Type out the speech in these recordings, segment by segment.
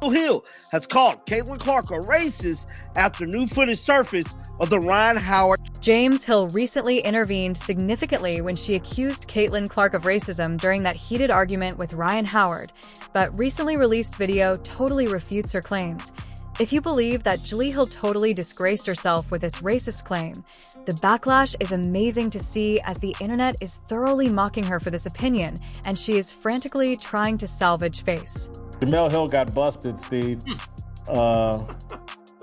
Hill has called Caitlin Clark a racist after new footage surfaced of the Ryan Howard. James Hill recently intervened significantly when she accused Caitlin Clark of racism during that heated argument with Ryan Howard, but recently released video totally refutes her claims. If you believe that Jemele Hill totally disgraced herself with this racist claim, the backlash is amazing to see as the internet is thoroughly mocking her for this opinion, and she is frantically trying to salvage face. Jemele Hill got busted, Steve.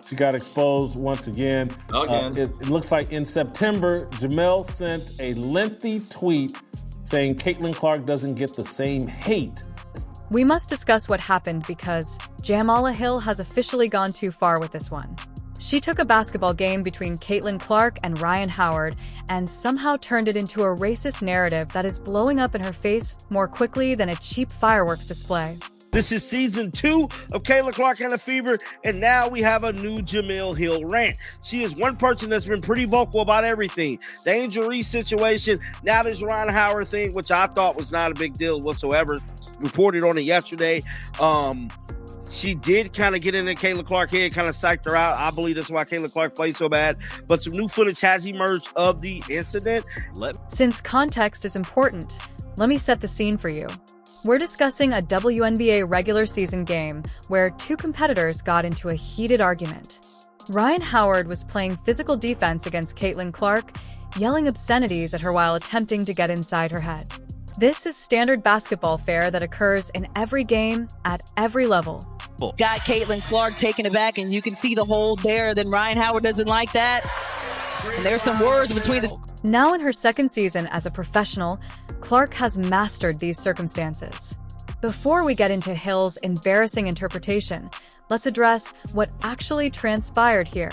She got exposed once again. It looks like in September, Jemele sent a lengthy tweet saying Caitlin Clark doesn't get the same hate. We must discuss what happened because Jemele Hill has officially gone too far with this one. She took a basketball game between Caitlin Clark and Ryan Howard and somehow turned it into a racist narrative that is blowing up in her face more quickly than a cheap fireworks display. This is season 2 of Caitlin Clark and the Fever, and now we have a new Jemele Hill rant. She is one person that's been pretty vocal about everything. The Angel Reese situation, now this Ryan Howard thing, which I thought was not a big deal whatsoever. Reported on it yesterday. She did kind of get into Caitlin Clark's head, kind of psyched her out. I believe that's why Caitlin Clark played so bad. But some new footage has emerged of the incident. Since context is important, let me set the scene for you. We're discussing a WNBA regular season game where two competitors got into a heated argument. Ryan Howard was playing physical defense against Caitlin Clark, yelling obscenities at her while attempting to get inside her head. This is standard basketball fare that occurs in every game at every level. Got Caitlin Clark taken aback, and you can see the hold there. Then Ryan Howard doesn't like that. And there's some words between the... Now in her second season as a professional, Clark has mastered these circumstances. Before we get into Hill's embarrassing interpretation, let's address what actually transpired here.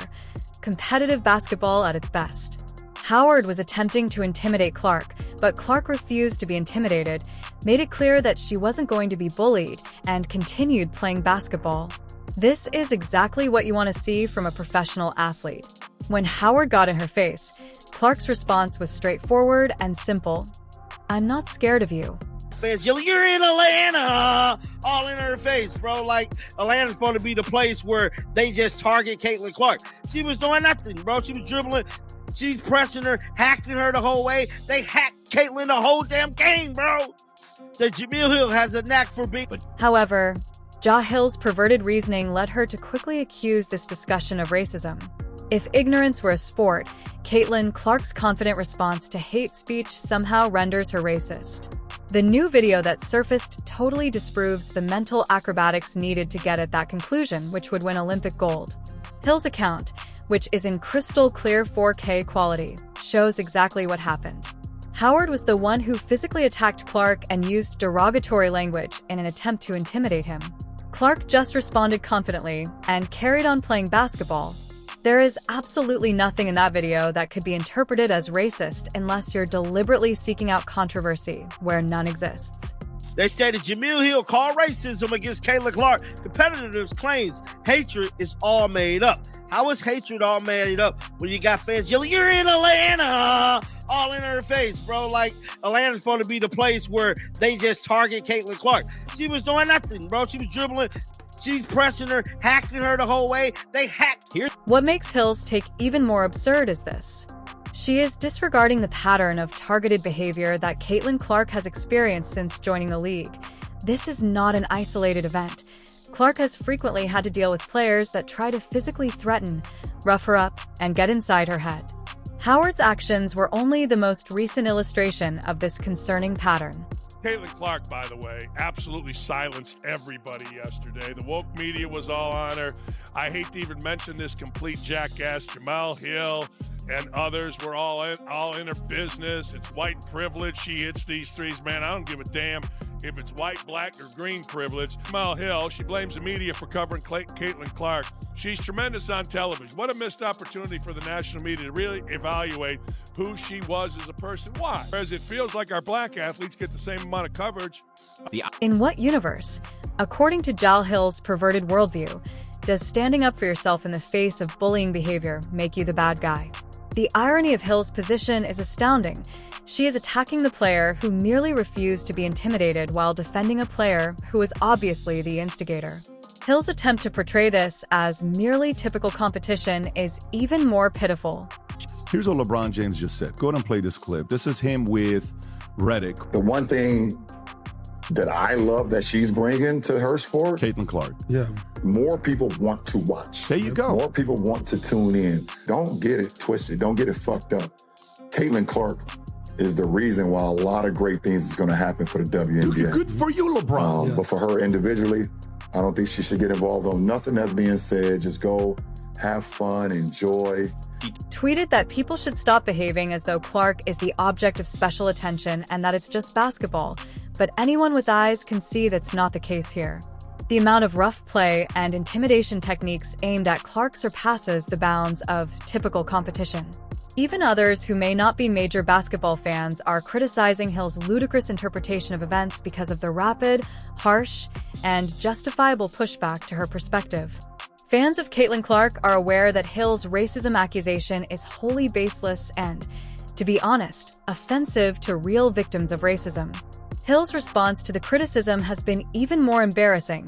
Competitive basketball at its best. Howard was attempting to intimidate Clark, but Clark refused to be intimidated, made it clear that she wasn't going to be bullied, and continued playing basketball. This is exactly what you want to see from a professional athlete. When Howard got in her face, Clark's response was straightforward and simple. "I'm not scared of you." Fans yelling, "You're in Atlanta!" All in her face, bro. Like, Atlanta's supposed to be the place where they just target Caitlin Clark. She was doing nothing, bro. She was dribbling. She's pressing her, hacking her the whole way. They hacked Caitlin the whole damn game, bro. The Jemele Hill has a knack for being... However, Hill's perverted reasoning led her to quickly accuse this discussion of racism. If ignorance were a sport, Caitlin Clark's confident response to hate speech somehow renders her racist. The new video that surfaced totally disproves the mental acrobatics needed to get at that conclusion, which would win Olympic gold. Hill's account, which is in crystal clear 4K quality, shows exactly what happened. Howard was the one who physically attacked Clark and used derogatory language in an attempt to intimidate him. Clark just responded confidently and carried on playing basketball. There is absolutely nothing in that video that could be interpreted as racist unless you're deliberately seeking out controversy where none exists. They stated Jemele Hill called racism against Caitlin Clark. Competitors claims hatred is all made up. How is hatred all made up when you got fans yelling, "You're in Atlanta!" All in her face, bro. Like, Atlanta's supposed to be the place where they just target Caitlin Clark. She was doing nothing, bro. She was dribbling. She's pressing her, hacking her the whole way. They hacked here. What makes Hill's take even more absurd is this. She is disregarding the pattern of targeted behavior that Caitlin Clark has experienced since joining the league. This is not an isolated event. Clark has frequently had to deal with players that try to physically threaten, rough her up, and get inside her head. Howard's actions were only the most recent illustration of this concerning pattern. Caitlin Clark, by the way, absolutely silenced everybody yesterday. The woke media was all on her. I hate to even mention this complete jackass, Jemele Hill, and others were all in her business. It's white privilege. She hits these threes. Man, I don't give a damn if it's white, black, or green privilege. Jemele Hill, she blames the media for covering Caitlin Clark. She's tremendous on television. What a missed opportunity for the national media to really evaluate who she was as a person. Why? Whereas it feels like our black athletes get the same amount of coverage. In what universe, according to Jemele Hill's perverted worldview, does standing up for yourself in the face of bullying behavior make you the bad guy? The irony of Hill's position is astounding. She is attacking the player who merely refused to be intimidated while defending a player who is obviously the instigator. Hill's attempt to portray this as merely typical competition is even more pitiful. Here's what LeBron James just said. Go ahead and play this clip. This is him with Redick. The one thing that I love that she's bringing to her sport, Caitlin Clark. Yeah. More people want to watch. There you go. More people want to tune in. Don't get it twisted. Don't get it fucked up. Caitlin Clark is the reason why a lot of great things is going to happen for the WNBA. Good for you, LeBron. But for her individually, I don't think she should get involved on nothing that's being said. Just go have fun, enjoy. Tweeted that people should stop behaving as though Clark is the object of special attention and that it's just basketball. But anyone with eyes can see that's not the case here. The amount of rough play and intimidation techniques aimed at Clark surpasses the bounds of typical competition. Even others who may not be major basketball fans are criticizing Hill's ludicrous interpretation of events because of the rapid, harsh, and justifiable pushback to her perspective. Fans of Caitlin Clark are aware that Hill's racism accusation is wholly baseless and, to be honest, offensive to real victims of racism. Hill's response to the criticism has been even more embarrassing.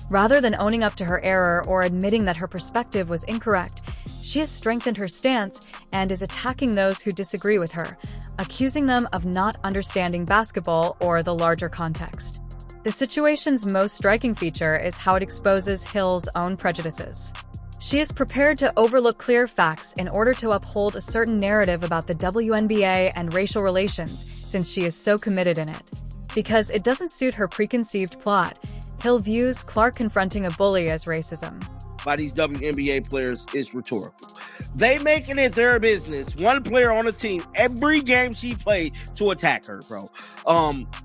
Rather than owning up to her error or admitting that her perspective was incorrect, she has strengthened her stance and is attacking those who disagree with her, accusing them of not understanding basketball or the larger context. The situation's most striking feature is how it exposes Hill's own prejudices. She is prepared to overlook clear facts in order to uphold a certain narrative about the WNBA and racial relations, since she is so committed in it. Because it doesn't suit her preconceived plot, Hill views Clark confronting a bully as racism. By these WNBA players is rhetorical. They making it their business, one player on the team, every game she played, to attack her, bro.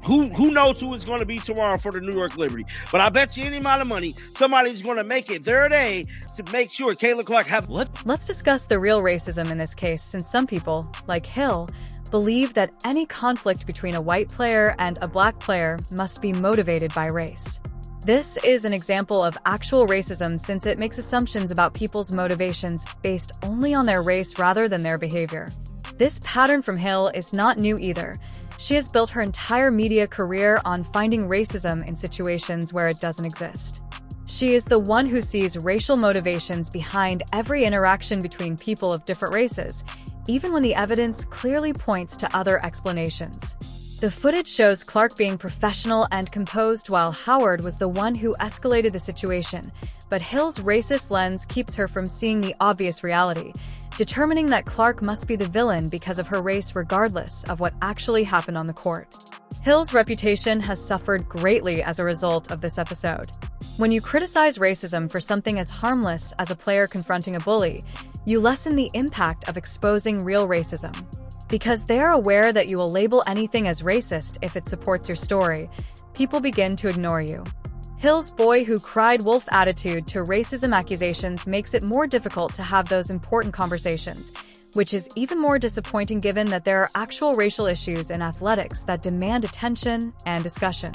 Who knows who it's going to be tomorrow for the New York Liberty? But I bet you any amount of money, somebody's going to make it their day to make sure Caitlin Clark have... Let's discuss the real racism in this case, since some people, like Hill, believe that any conflict between a white player and a black player must be motivated by race. This is an example of actual racism since it makes assumptions about people's motivations based only on their race rather than their behavior. This pattern from Hill is not new either. She has built her entire media career on finding racism in situations where it doesn't exist. She is the one who sees racial motivations behind every interaction between people of different races, even when the evidence clearly points to other explanations. The footage shows Clark being professional and composed while Howard was the one who escalated the situation, but Hill's racist lens keeps her from seeing the obvious reality, determining that Clark must be the villain because of her race regardless of what actually happened on the court. Hill's reputation has suffered greatly as a result of this episode. When you criticize racism for something as harmless as a player confronting a bully, you lessen the impact of exposing real racism. Because they are aware that you will label anything as racist if it supports your story, people begin to ignore you. Hill's boy who cried wolf attitude to racism accusations makes it more difficult to have those important conversations, which is even more disappointing given that there are actual racial issues in athletics that demand attention and discussion.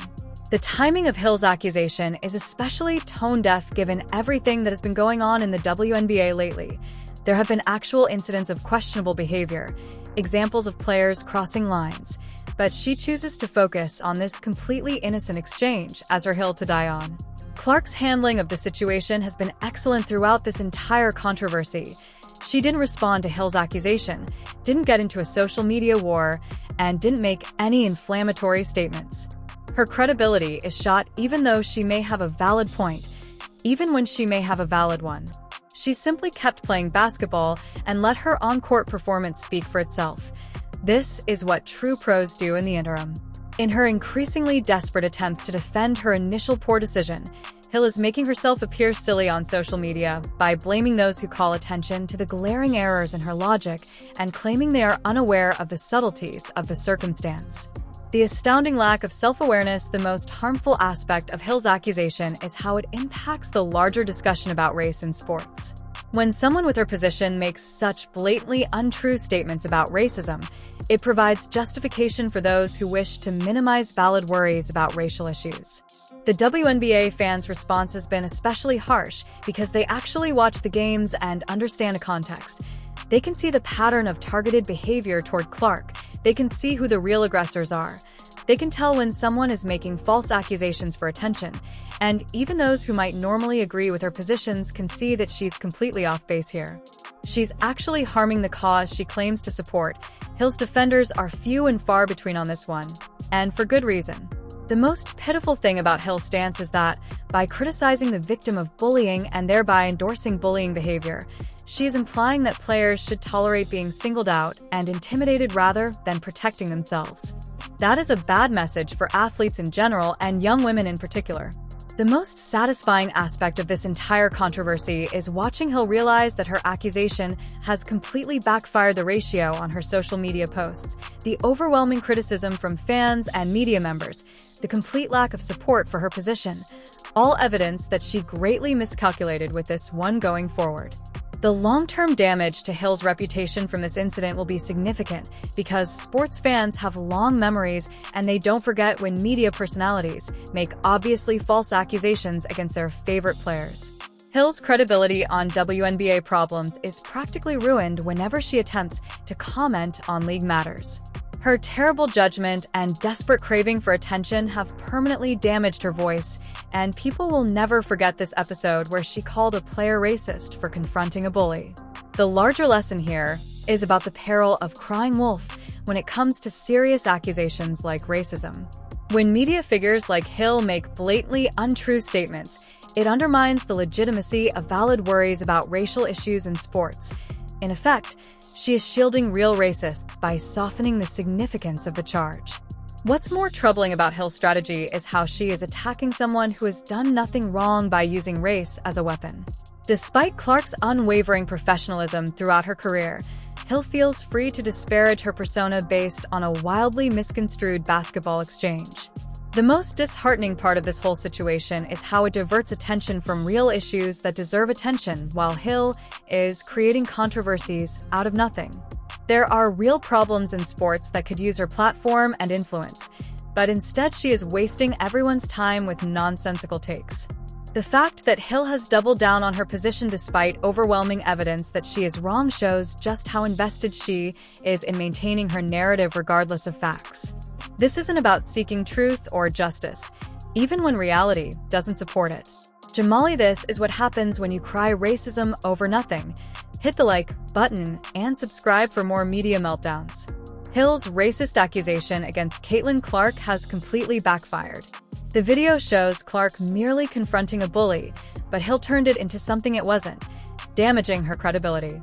The timing of Hill's accusation is especially tone-deaf given everything that has been going on in the WNBA lately. There have been actual incidents of questionable behavior, examples of players crossing lines, but she chooses to focus on this completely innocent exchange as her hill to die on. Clark's handling of the situation has been excellent throughout this entire controversy. She didn't respond to Hill's accusation, didn't get into a social media war, and didn't make any inflammatory statements. Her credibility is shot even though she may have a valid point, even when she may have a valid one. She simply kept playing basketball and let her on-court performance speak for itself. This is what true pros do in the interim. In her increasingly desperate attempts to defend her initial poor decision, Hill is making herself appear silly on social media by blaming those who call attention to the glaring errors in her logic and claiming they are unaware of the subtleties of the circumstance. The astounding lack of self-awareness, the most harmful aspect of Hill's accusation, is how it impacts the larger discussion about race in sports. When someone with her position makes such blatantly untrue statements about racism, it provides justification for those who wish to minimize valid worries about racial issues. The WNBA fans' response has been especially harsh because they actually watch the games and understand a context. They can see the pattern of targeted behavior toward Clark. They can see who the real aggressors are. They can tell when someone is making false accusations for attention, And even those who might normally agree with her positions can see that she's completely off base here. She's actually harming the cause she claims to support. Hill's defenders are few and far between on this one, and for good reason. The most pitiful thing about Hill's stance is that, by criticizing the victim of bullying and thereby endorsing bullying behavior, she is implying that players should tolerate being singled out and intimidated rather than protecting themselves. That is a bad message for athletes in general and young women in particular. The most satisfying aspect of this entire controversy is watching Hill realize that her accusation has completely backfired the ratio on her social media posts, the overwhelming criticism from fans and media members, the complete lack of support for her position, all evidence that she greatly miscalculated with this one going forward. The long-term damage to Hill's reputation from this incident will be significant because sports fans have long memories and they don't forget when media personalities make obviously false accusations against their favorite players. Hill's credibility on WNBA problems is practically ruined whenever she attempts to comment on league matters. Her terrible judgment and desperate craving for attention have permanently damaged her voice, and people will never forget this episode where she called a player racist for confronting a bully. The larger lesson here is about the peril of crying wolf when it comes to serious accusations like racism. When media figures like Hill make blatantly untrue statements, it undermines the legitimacy of valid worries about racial issues in sports. In effect, she is shielding real racists by softening the significance of the charge. What's more troubling about Hill's strategy is how she is attacking someone who has done nothing wrong by using race as a weapon. Despite Clark's unwavering professionalism throughout her career, Hill feels free to disparage her persona based on a wildly misconstrued basketball exchange. The most disheartening part of this whole situation is how it diverts attention from real issues that deserve attention while Hill is creating controversies out of nothing. There are real problems in sports that could use her platform and influence, but instead she is wasting everyone's time with nonsensical takes. The fact that Hill has doubled down on her position despite overwhelming evidence that she is wrong shows just how invested she is in maintaining her narrative regardless of facts. This isn't about seeking truth or justice, even when reality doesn't support it. Jemele, this is what happens when you cry racism over nothing. Hit the like button and subscribe for more media meltdowns. Hill's racist accusation against Caitlin Clark has completely backfired. The video shows Clark merely confronting a bully, but Hill turned it into something it wasn't, damaging her credibility.